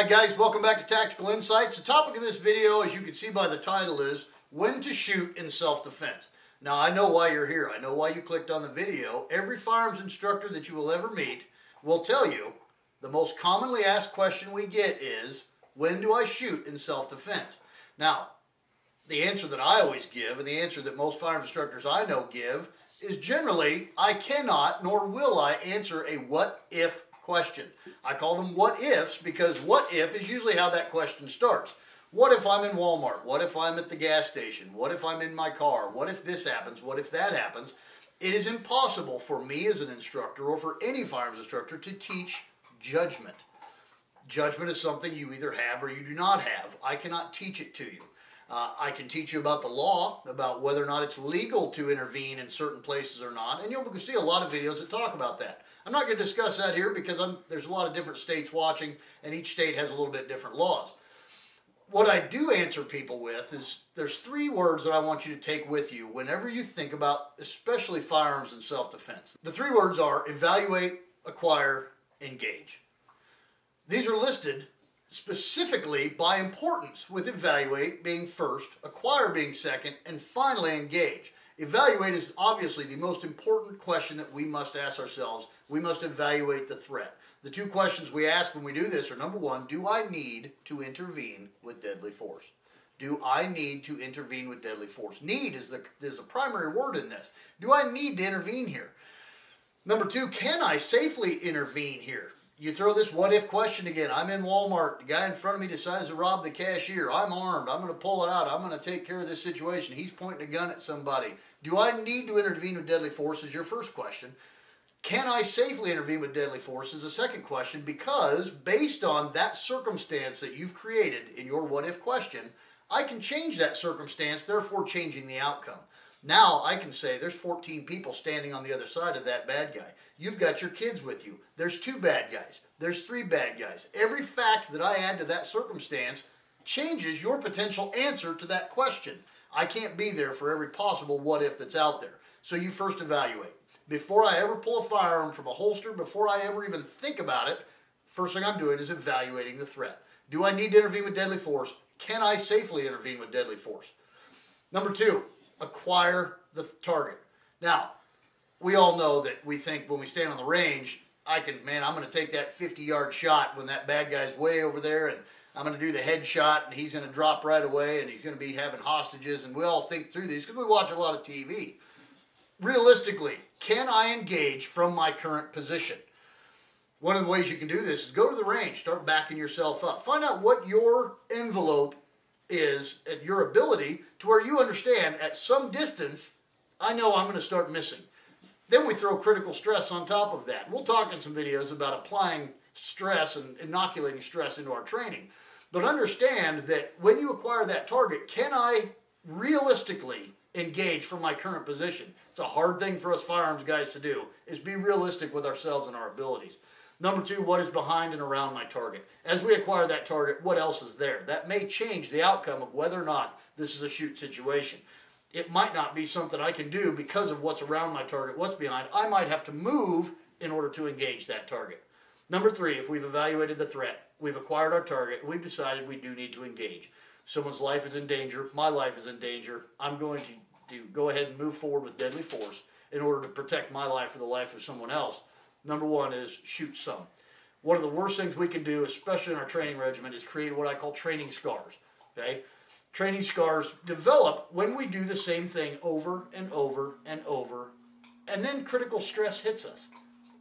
Hi guys, welcome back to Tactical Insights. The topic of this video, as you can see by the title, is when to shoot in self-defense. Now I know why you're here. I know why you clicked on the video. Every firearms instructor that you will ever meet will tell you the most commonly asked question we get is, when do I shoot in self-defense? Now, the answer that I always give, and the answer that most firearms instructors I know give, is generally, I cannot nor will I answer a what-if question. I call them what-ifs because what-if is usually how that question starts. What if I'm in Walmart? What if I'm at the gas station? What if I'm in my car? What if this happens? What if that happens? It is impossible for me as an instructor or for any firearms instructor to teach judgment. Judgment is something you either have or you do not have. I cannot teach it to you. I can teach you about the law, about whether or not it's legal to intervene in certain places or not, and you'll see a lot of videos that talk about that. I'm not going to discuss that here because there's a lot of different states watching, and each state has a little bit different laws. What I do answer people with is there's three words that I want you to take with you whenever you think about especially firearms and self-defense. The three words are evaluate, acquire, engage. These are listed specifically by importance, with evaluate being first, acquire being second, and finally engage. Evaluate is obviously the most important question that we must ask ourselves. We must evaluate the threat. The two questions we ask when we do this are, number one, do I need to intervene with deadly force? Do I need to intervene with deadly force? Need is the primary word in this. Do I need to intervene here? Number two, can I safely intervene here? You throw this what-if question again. I'm in Walmart. The guy in front of me decides to rob the cashier. I'm armed. I'm going to pull it out. I'm going to take care of this situation. He's pointing a gun at somebody. Do I need to intervene with deadly force is your first question. Can I safely intervene with deadly force is the second question, because based on that circumstance that you've created in your what-if question, I can change that circumstance, therefore changing the outcome. Now I can say there's 14 people standing on the other side of that bad guy. You've got your kids with you. There's 2 bad guys. There's 3 bad guys. Every fact that I add to that circumstance changes your potential answer to that question. I can't be there for every possible what if that's out there. So you first evaluate. Before I ever pull a firearm from a holster, before I ever even think about it, first thing I'm doing is evaluating the threat. Do I need to intervene with deadly force? Can I safely intervene with deadly force? Number 2. Acquire the target. Now, we all know that we think when we stand on the range, I'm going to take that 50-yard shot when that bad guy's way over there, and I'm going to do the headshot, and he's going to drop right away, and he's going to be having hostages, and we all think through these because we watch a lot of TV. Realistically, can I engage from my current position? One of the ways you can do this is go to the range, start backing yourself up. Find out what your envelope is at your ability to where you understand at some distance, I know I'm going to start missing. Then we throw critical stress on top of that. We'll talk in some videos about applying stress and inoculating stress into our training. But understand that when you acquire that target, can I realistically engage from my current position? It's a hard thing for us firearms guys to do, is be realistic with ourselves and our abilities. Number 2, what is behind and around my target? As we acquire that target, what else is there? That may change the outcome of whether or not this is a shoot situation. It might not be something I can do because of what's around my target, what's behind. I might have to move in order to engage that target. Number 3, if we've evaluated the threat, we've acquired our target, we've decided we do need to engage. Someone's life is in danger, my life is in danger, I'm going to go ahead and move forward with deadly force in order to protect my life or the life of someone else. Number 1 is shoot some. One of the worst things we can do, especially in our training regimen, is create what I call training scars. Okay? Training scars develop when we do the same thing over and over and over, and then critical stress hits us.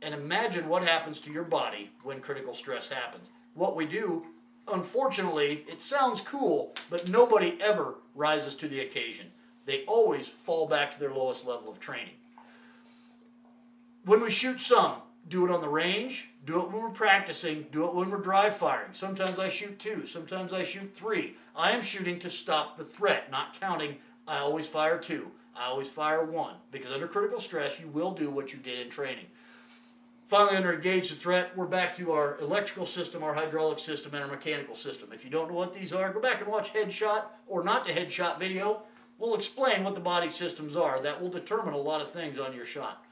And imagine what happens to your body when critical stress happens. What we do, unfortunately, it sounds cool, but nobody ever rises to the occasion. They always fall back to their lowest level of training. When we shoot some, do it on the range, do it when we're practicing, do it when we're dry firing. Sometimes I shoot 2, sometimes I shoot 3. I am shooting to stop the threat, not counting. I always fire 2, I always fire 1, because under critical stress you will do what you did in training. Finally, under engage the threat, we're back to our electrical system, our hydraulic system, and our mechanical system. If you don't know what these are, go back and watch headshot or not the headshot video. We'll explain what the body systems are. That will determine a lot of things on your shot.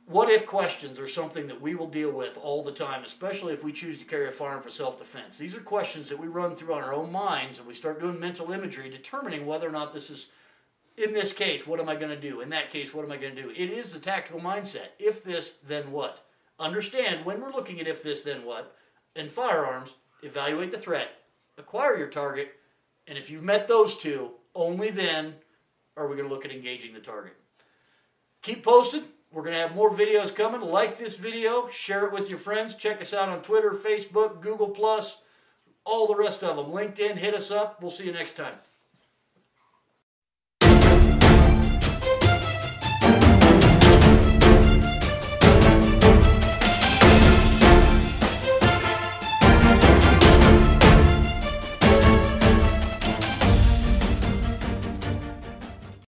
What if questions are something that we will deal with all the time, especially if we choose to carry a firearm for self-defense. These are questions that we run through on our own minds, and we start doing mental imagery, determining whether or not this is, in this case, what am I going to do? In that case, what am I going to do? It is the tactical mindset. If this, then what? Understand, when we're looking at if this, then what, in firearms, evaluate the threat, acquire your target, and if you've met those two, only then are we going to look at engaging the target. Keep posted. We're going to have more videos coming. Like this video, share it with your friends. Check us out on Twitter, Facebook, Google+, all the rest of them. LinkedIn, hit us up. We'll see you next time.